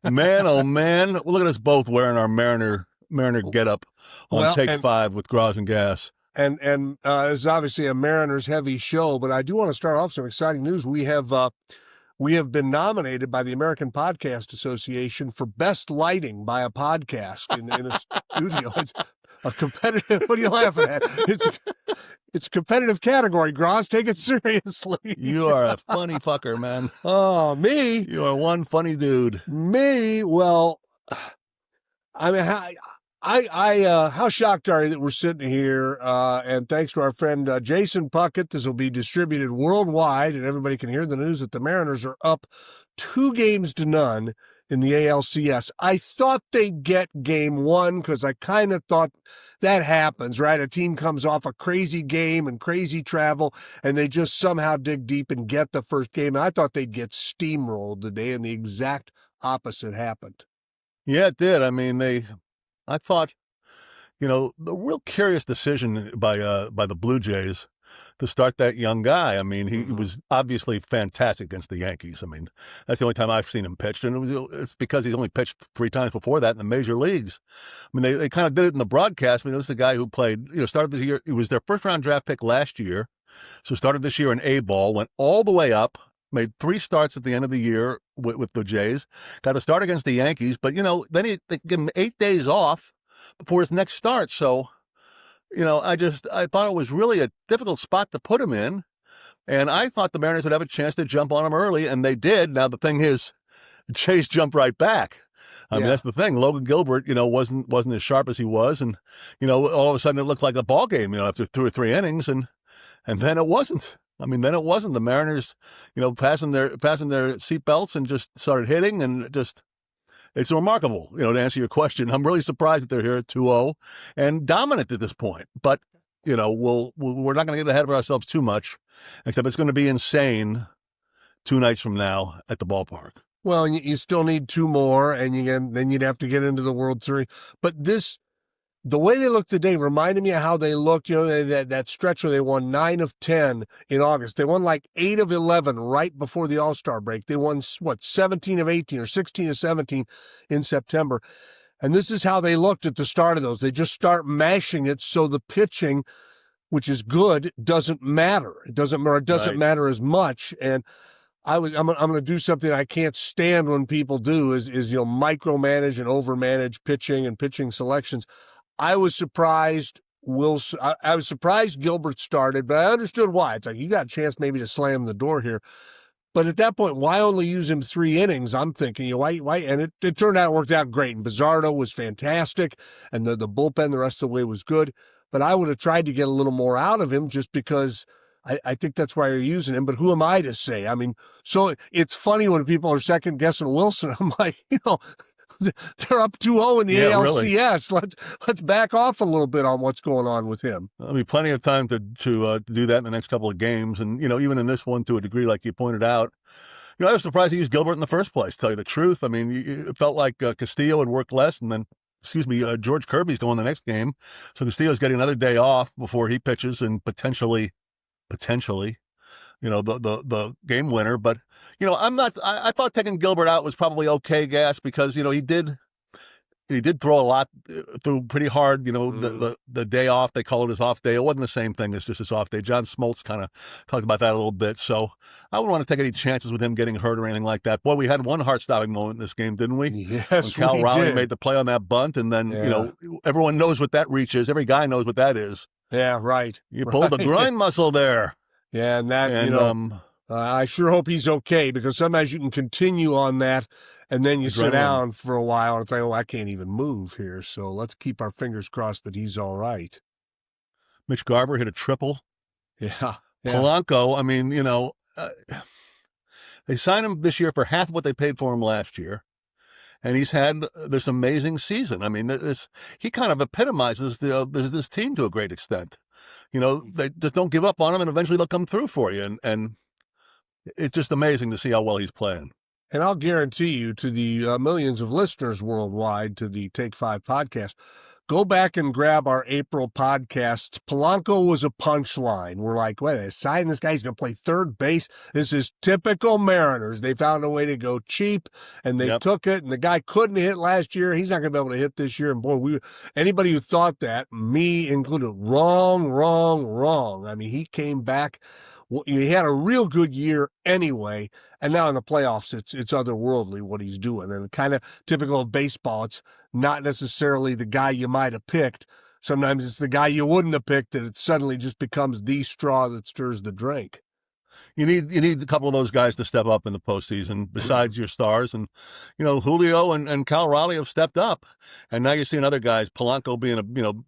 Man, oh man, look at us both wearing our Mariner getup on Take 5 with Groz and Gas. And it's obviously a Mariners heavy show, but I do want to start off some exciting news. We have been nominated by the American Podcast Association for best lighting by a podcast in a studio. It's a competitive. What are you laughing at? It's a competitive category. Groz, take it seriously. You are a funny fucker, man. Oh, me? You are one funny dude. Me? Well, I mean, how shocked are you that we're sitting here, and thanks to our friend Jason Puckett, this will be distributed worldwide, and everybody can hear the news that the Mariners are up 2-0 in the ALCS. I thought they'd get game one because I kind of thought that happens, right? A team comes off a crazy game and crazy travel, and they just somehow dig deep and get the first game. And I thought they'd get steamrolled today, and the exact opposite happened. Yeah, it did. I mean, I thought, the real curious decision by the Blue Jays to start that young guy. I mean, he was obviously fantastic against the Yankees. I mean, that's the only time I've seen him pitch, and it's because he's only pitched 3 times before that in the major leagues. I mean, they kind of did it in the broadcast. I mean, this is a guy who played, started this year. He was their first-round draft pick last year, so started this year in A-ball, went all the way up, made 3 starts at the end of the year with the Jays, got a start against the Yankees, but, then they give him 8 days off before his next start. So, I thought it was really a difficult spot to put him in. And I thought the Mariners would have a chance to jump on him early, and they did. Now, the thing is, Chase jumped right back. I mean, that's the thing. Logan Gilbert, wasn't as sharp as he was. And, all of a sudden it looked like a ball game, after 2 or 3 innings. And then it wasn't. I mean, then it wasn't. The Mariners, passing their seatbelts and just started hitting, and it's remarkable, to answer your question. I'm really surprised that they're here at 2-0 and dominant at this point. But, we're not going to get ahead of ourselves too much, except it's going to be insane 2 nights from now at the ballpark. Well, you still need 2 more, and then you'd have to get into the World Series. But the way they looked today reminded me of how they looked, that stretch where they won 9 of 10 in August. They won like 8 of 11 right before the All-Star break. They won, 17 of 18 or 16 of 17 in September. And this is how they looked at the start of those. They just start mashing it so the pitching, which is good, doesn't matter. It doesn't matter as much. And I'm going to do something I can't stand when people do is micromanage and overmanage pitching and pitching selections. I was surprised I was surprised Gilbert started, but I understood why. It's like, you got a chance maybe to slam the door here. But at that point, why only use him 3 innings? I'm thinking, why? And it turned out, it worked out great. And Bizzardo was fantastic, and the bullpen the rest of the way was good. But I would have tried to get a little more out of him just because I think that's why you're using him. But who am I to say? I mean, so it's funny when people are second guessing Wilson. I'm like, they're up 2-0 in the ALCS. Really. Let's back off a little bit on what's going on with him. There'll be plenty of time to do that in the next couple of games. And, even in this one to a degree, like you pointed out, I was surprised he used Gilbert in the first place, to tell you the truth. I mean, it felt like Castillo had worked less, and then, George Kirby's going the next game. So Castillo's getting another day off before he pitches and potentially, the game winner. But, I thought taking Gilbert out was probably okay, Gas, because, he did throw a lot, threw pretty hard, the day off. They call it his off day. It wasn't the same thing as just his off day. John Smoltz kind of talked about that a little bit. So I wouldn't want to take any chances with him getting hurt or anything like that. Boy, we had one heart-stopping moment in this game, didn't we? Yes, when Cal Raleigh made the play on that bunt, and then, everyone knows what that reach is. Every guy knows what that is. Yeah, right. You pulled the groin muscle there. Yeah, and I sure hope he's okay, because sometimes you can continue on that and then you sit down for a while and say, I can't even move here. So let's keep our fingers crossed that he's all right. Mitch Garver hit a triple. Yeah. Polanco, I mean, they signed him this year for half of what they paid for him last year. And he's had this amazing season. I mean, he kind of epitomizes this team to a great extent. They just don't give up on him, and eventually they'll come through for you. And it's just amazing to see how well he's playing. And I'll guarantee you, to the millions of listeners worldwide to the Take 5 podcast, go back and grab our April podcasts. Polanco was a punchline. We're like, wait, they signed this guy. He's going to play third base. This is typical Mariners. They found a way to go cheap, and they took it, and the guy couldn't hit last year. He's not going to be able to hit this year. And boy, anybody who thought that, me included, wrong. I mean, he came back. He had a real good year anyway, and now in the playoffs, it's otherworldly what he's doing, and kind of typical of baseball. It's not necessarily the guy you might have picked. Sometimes it's the guy you wouldn't have picked that it suddenly just becomes the straw that stirs the drink. You need a couple of those guys to step up in the postseason besides your stars. And, Julio and Cal Raleigh have stepped up. And now you're seeing other guys, Polanco being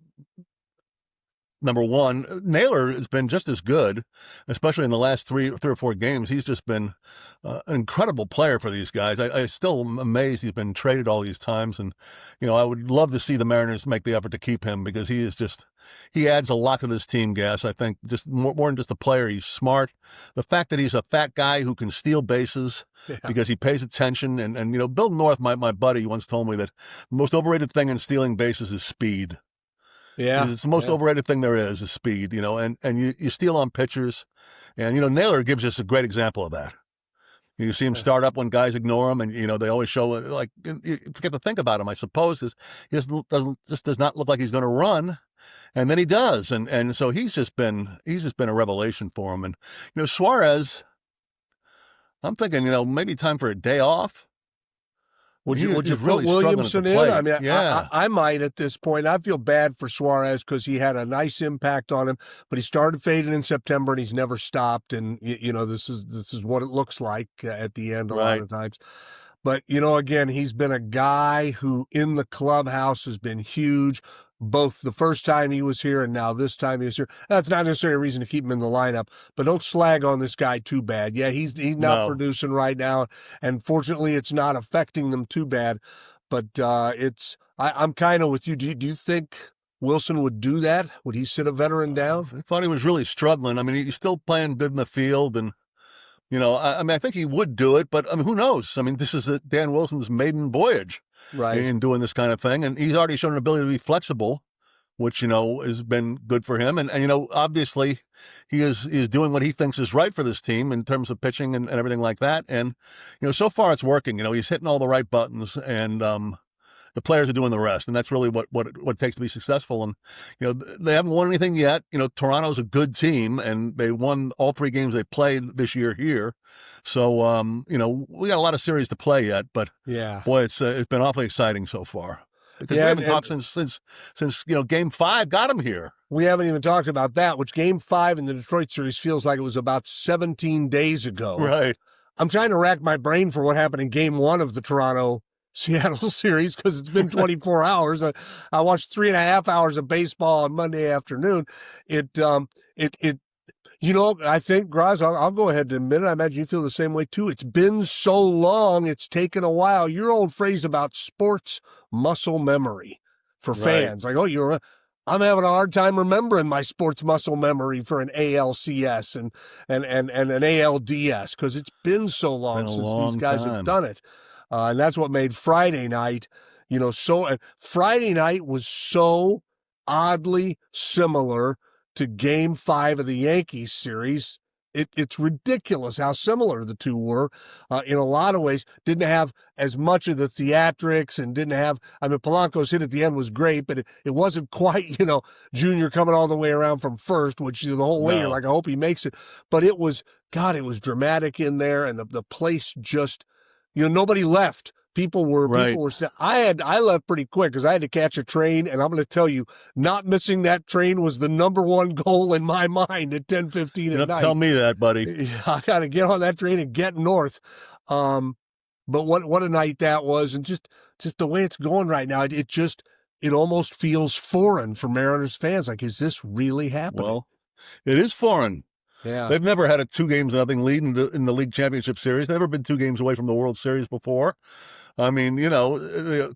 number one. Naylor has been just as good, especially in the last three or four games. He's just been an incredible player for these guys. I still am amazed he's been traded all these times. And, I would love to see the Mariners make the effort to keep him because he adds a lot to this team, Gas. I think just more than just a player. He's smart. The fact that he's a fat guy who can steal bases because he pays attention. And Bill North, my buddy, once told me that the most overrated thing in stealing bases is speed. Yeah, it's the most overrated thing there is speed, and you steal on pitchers. And, Naylor gives us a great example of that. You see him start up when guys ignore him, and, they always show, like, you forget to think about him, I suppose, because he does not look like he's going to run. And then he does. And so he's just been a revelation for him. And, Suarez, I'm thinking, maybe time for a day off. Would you really put Williamson in? I mean, yeah. I might at this point. I feel bad for Suarez because he had a nice impact on him, but he started fading in September and he's never stopped. And this is what it looks like at the end a lot of times. But again, he's been a guy who in the clubhouse has been huge. Both the first time he was here and now this time he was here. That's not necessarily a reason to keep him in the lineup, but don't slag on this guy too bad. Yeah, he's not producing right now, and fortunately it's not affecting them too bad. But I'm kind of with you. Do you think Wilson would do that? Would he sit a veteran down? I thought he was really struggling. I mean, he's still playing good in the field, and I think he would do it, but who knows? I mean, this is Dan Wilson's maiden voyage, in doing this kind of thing, and he's already shown an ability to be flexible, which has been good for him. And obviously, he is doing what he thinks is right for this team in terms of pitching and everything like that. And so far it's working. He's hitting all the right buttons, and the players are doing the rest, and that's really what it takes to be successful. And they haven't won anything yet. Toronto's a good team, and they won all three games they played this year here. So we got a lot of series to play yet, but boy, it's been awfully exciting so far because we haven't talked since Game 5 got him here. We haven't even talked about that, which Game 5 in the Detroit series feels like it was about 17 days ago. Right. I'm trying to rack my brain for what happened in Game 1 of the Toronto-Seattle series because it's been 24 hours. I watched 3.5 hours of baseball on Monday afternoon. I think, Groz, I'll go ahead and admit it. I imagine you feel the same way too. It's been so long. It's taken a while. Your old phrase about sports muscle memory for fans. Like, I'm having a hard time remembering my sports muscle memory for an ALCS and an ALDS because it's been so long since these guys have done it. And that's what made Friday night, Friday night was so oddly similar to Game 5 of the Yankees series. It's ridiculous how similar the two were in a lot of ways. Didn't have as much of the theatrics and didn't have, Polanco's hit at the end was great, but it wasn't quite, Junior coming all the way around from first, which the whole way you're like, I hope he makes it. But it was dramatic in there, and the place just, nobody left. People were I left pretty quick because I had to catch a train, and I'm going to tell you, not missing that train was the number one goal in my mind at 10:15 at night. Tell me that, buddy. I got to get on that train and get north. But what a night that was, and just the way it's going right now, it almost feels foreign for Mariners fans. Like, is this really happening? Well, it is foreign. Yeah. They've never had a 2-0 lead in the league championship series. They've never been 2 games away from the World Series before. I mean,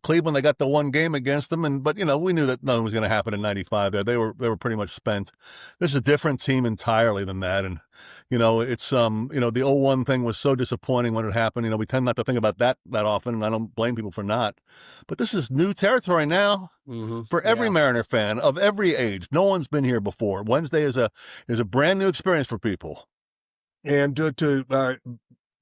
Cleveland, they got the one game against them, but we knew that nothing was going to happen in '95. There, they were pretty much spent. This is a different team entirely than that, and it's the '01 thing was so disappointing when it happened. We tend not to think about that often, and I don't blame people for not. But this is new territory now for every Mariner fan of every age. No one's been here before. Wednesday is a brand new experience for people. And to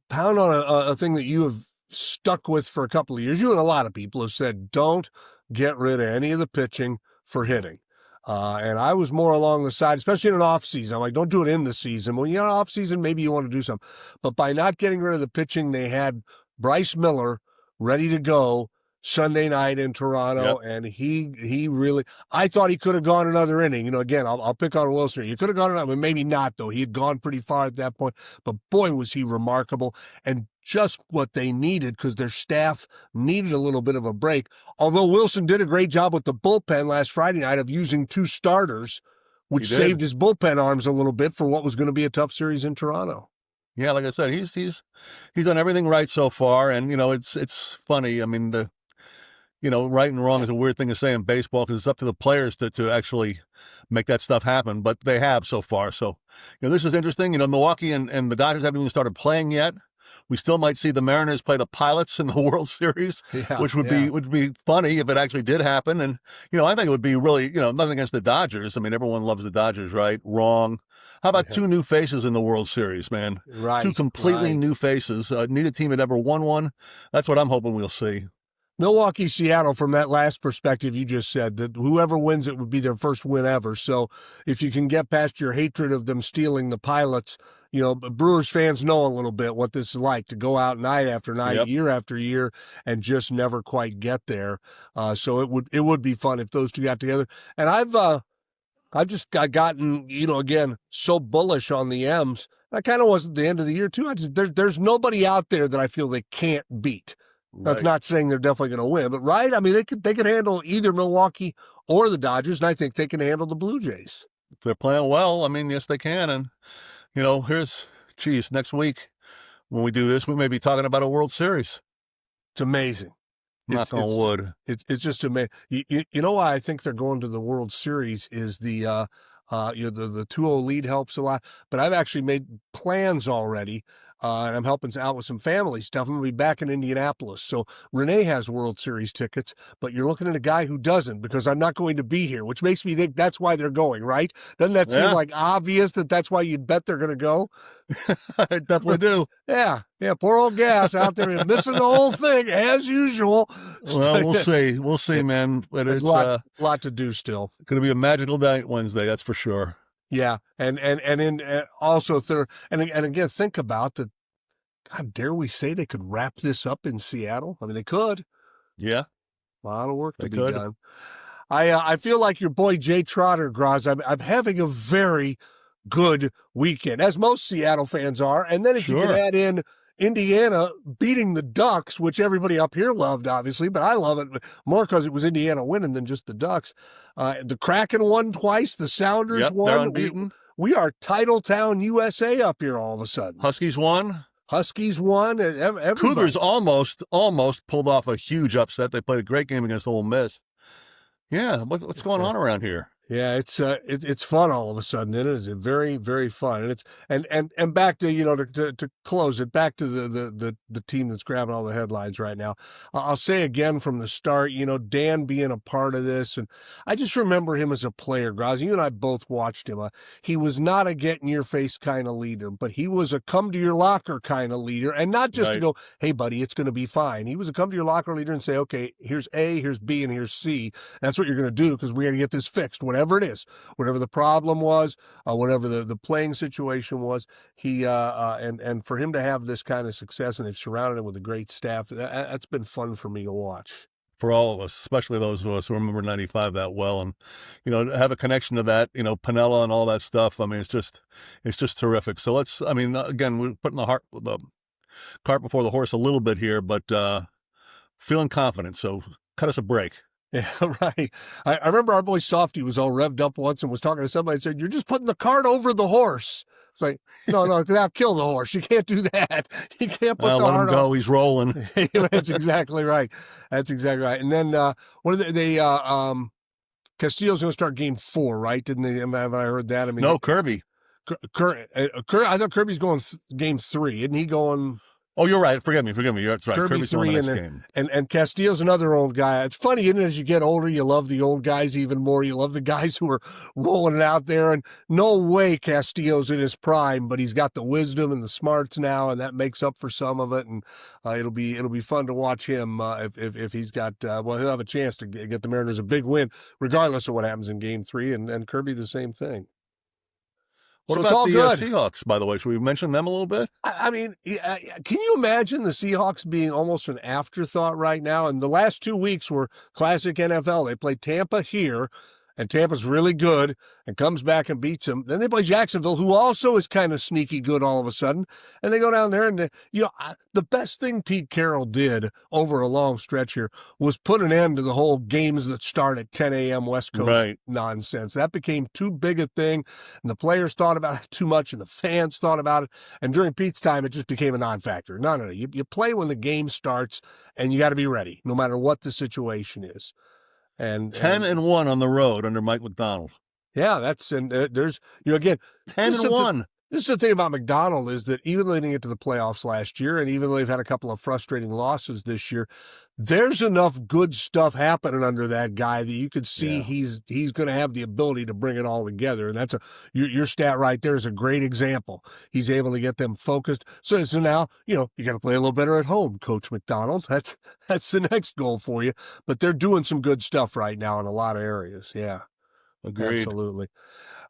pound on a thing that you have stuck with for a couple of years, you and a lot of people have said, don't get rid of any of the pitching for hitting. And I was more along the side, especially in an off season. I'm like, don't do it in the season. When you're in off season, maybe you want to do something. But by not getting rid of the pitching, they had Bryce Miller ready to go Sunday night in Toronto, and he really, I thought he could have gone another inning. Again, I'll pick on Wilson. He could have gone another, maybe not though. He had gone pretty far at that point, but boy, was he remarkable and just what they needed because their staff needed a little bit of a break. Although Wilson did a great job with the bullpen last Friday night of using 2 starters, which saved his bullpen arms a little bit for what was going to be a tough series in Toronto. Yeah, like I said, he's done everything right so far, and it's funny. I mean, right and wrong is a weird thing to say in baseball because it's up to the players to actually make that stuff happen, but they have so far. So, this is interesting. Milwaukee and the Dodgers haven't even started playing yet. We still might see the Mariners play the Pilots in the World Series, which would be funny if it actually did happen. And, I think it would be really, nothing against the Dodgers. I mean, everyone loves the Dodgers, right? Wrong. How about 2 new faces in the World Series, man? Right. 2 completely new faces. Neither team had ever won one. That's what I'm hoping we'll see. Milwaukee, Seattle, from that last perspective you just said, that whoever wins it would be their first win ever. So if you can get past your hatred of them stealing the Pilots, Brewers fans know a little bit what this is like to go out night after night, year after year, and just never quite get there. So it would be fun if those 2 got together. And I've just gotten, again, so bullish on the M's. I kind of was at the end of the year too. There's nobody out there that I feel they can't beat. Right. That's not saying they're definitely going to win, but right? I mean, they could handle either Milwaukee or the Dodgers, and I think they can handle the Blue Jays. If they're playing well, I mean, yes, they can. And, next week when we do this, we may be talking about a World Series. It's amazing. Knock on wood. It's just amazing. You know why I think they're going to the World Series is the 2-0 lead helps a lot, but I've actually made plans already. And I'm helping out with some family stuff. I'm going to be back in Indianapolis. So Renee has World Series tickets, but you're looking at a guy who doesn't because I'm not going to be here, which makes me think that's why they're going, right? Doesn't that seem like obvious that that's why you'd bet they're going to go? I definitely do. Yeah, poor old Gas out there missing the whole thing as usual. Well, we'll see, man. But it's a lot to do still. Going to be a magical night Wednesday, that's for sure. Yeah, and also and again, think about that. God, dare we say they could wrap this up in Seattle? I mean, they could. Yeah, a lot of work to be done. I feel like your boy Jay Trotter, Groz. I'm having a very good weekend, as most Seattle fans are. And then if you can add in Indiana beating the Ducks, which everybody up here loved, obviously, but I love it more because it was Indiana winning than just the Ducks. The Kraken won twice. The Sounders won. They're unbeaten. We are Titletown, USA up here all of a sudden. Huskies won. Everybody. Cougars almost pulled off a huge upset. They played a great game against Ole Miss. Yeah, what's going on around here? Yeah, it's fun all of a sudden. It is very, very fun, and it's and back to to close it back to the team that's grabbing all the headlines right now. I'll say again from the start, Dan being a part of this, and I just remember him as a player. Groz, you and I both watched him. He was not a get in your face kind of leader, but he was a come to your locker kind of leader, and not just to go, hey buddy, it's going to be fine. He was a come to your locker leader and say, okay, here's A, here's B, and here's C. That's what you're going to do because we got to get this fixed. Whatever it is, whatever the problem was, whatever the playing situation was, he and for him to have this kind of success, and they've surrounded him with a great staff, that's been fun for me to watch. For all of us, especially those of us who remember '95 that well, and have a connection to that, Piniella and all that stuff. I mean, it's just terrific. So again, we're putting the cart before the horse a little bit here, but feeling confident. So cut us a break. Yeah, right. I remember our boy Softy was all revved up once and was talking to somebody and said, you're just putting the cart over the horse. It's like, no, that'll kill the horse. You can't do that. You can't put the let him heart go. on. He's rolling. That's exactly right. That's exactly right. And then what are they? Castillo's going to start game 4, right? Didn't they? Have I heard that? I mean, No, Kirby. I thought Kirby's going game 3. Isn't he going? Oh, you're right. Forgive me. That's right. Kirby Kirby's 3 the next game. And Castillo's another old guy. It's funny, isn't it? As you get older, you love the old guys even more. You love the guys who are rolling it out there. And no way Castillo's in his prime, but he's got the wisdom and the smarts now, and that makes up for some of it. And it'll be fun to watch him if he's got. Well, he'll have a chance to get the Mariners a big win, regardless of what happens in Game 3. And Kirby the same thing. What So about it's all the good. Seahawks, by the way? Should we mention them a little bit? I mean, can you imagine the Seahawks being almost an afterthought right now? And the last 2 weeks were classic NFL. They played Tampa here, and Tampa's really good and comes back and beats them. Then they play Jacksonville, who also is kind of sneaky good all of a sudden. And they go down there, and the best thing Pete Carroll did over a long stretch here was put an end to the whole games that start at 10 a.m. West Coast nonsense. That became too big a thing, and the players thought about it too much, and the fans thought about it. And during Pete's time, it just became a non-factor. No. You play when the game starts, and you got to be ready, no matter what the situation is. And 10-1 on the road under Mike McDonald. Yeah, there's again 10-1. This is the thing about McDonald is that even though they didn't get to the playoffs last year, and even though they've had a couple of frustrating losses this year, there's enough good stuff happening under that guy that you could see he's going to have the ability to bring it all together. And that's your stat right there is a great example. He's able to get them focused. So now, you got to play a little better at home, Coach McDonald. That's the next goal for you. But they're doing some good stuff right now in a lot of areas. Yeah. Agreed. Absolutely.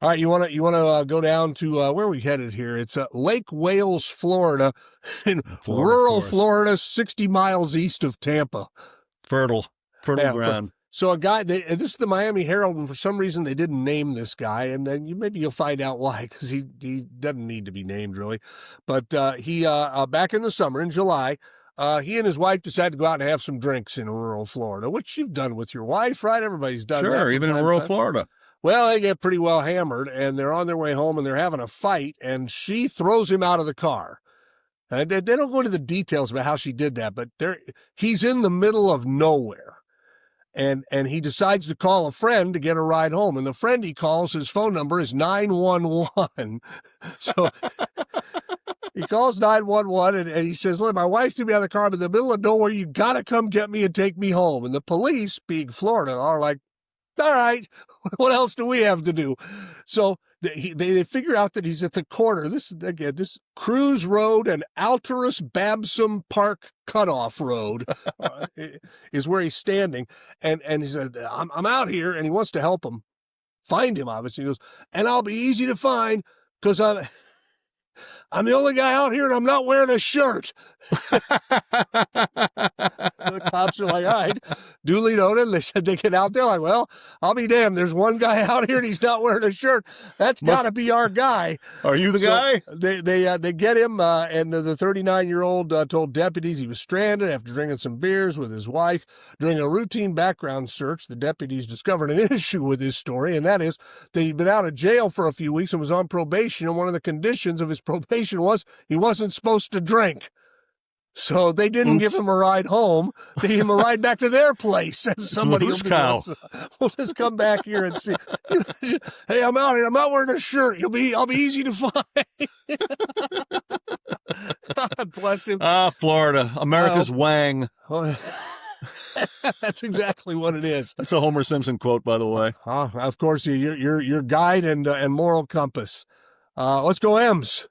All right, you want to go down to where are we headed here? It's Lake Wales, Florida, in rural Florida, 60 miles east of Tampa. Fertile ground. So a guy, this is the Miami Herald, and for some reason they didn't name this guy, and then maybe you'll find out why, because he doesn't need to be named really. But he back in the summer in July. He and his wife decided to go out and have some drinks in rural Florida, which you've done with your wife, right? Everybody's done that. Sure, even in rural Florida. Well, they get pretty well hammered, and they're on their way home, and they're having a fight, and she throws him out of the car. And they don't go into the details about how she did that, but he's in the middle of nowhere, and he decides to call a friend to get a ride home, and the friend he calls, his phone number is 911. So he calls 911, and he says, look, my wife threw me out of the car, but in the middle of nowhere, you got to come get me and take me home. And the police, being Florida, are like, all right, what else do we have to do? So they figure out that he's at the corner. This Cruz Road and Alturas Babson Park Cutoff Road is where he's standing. And he said, I'm out here, and he wants to help him find him, obviously. He goes, and I'll be easy to find because I'm the only guy out here, and I'm not wearing a shirt. The cops are like, all right, duly noted. They said they get out there like, well, I'll be damned. There's one guy out here, and he's not wearing a shirt. That's got to be our guy. Are you the guy? They get him, and the 39-year-old told deputies he was stranded after drinking some beers with his wife. During a routine background search, the deputies discovered an issue with his story, and that is that he'd been out of jail for a few weeks and was on probation, and one of the conditions of his probation was he wasn't supposed to drink. So they didn't give him a ride home. They gave him a ride back to their place. As somebody we'll just come back here and see. Hey, I'm out here. I'm not wearing a shirt. I'll be easy to find. God bless him. Florida, America's Wang. That's exactly what it is. That's a Homer Simpson quote, by the way. Of course, your guide and moral compass. Let's go M's.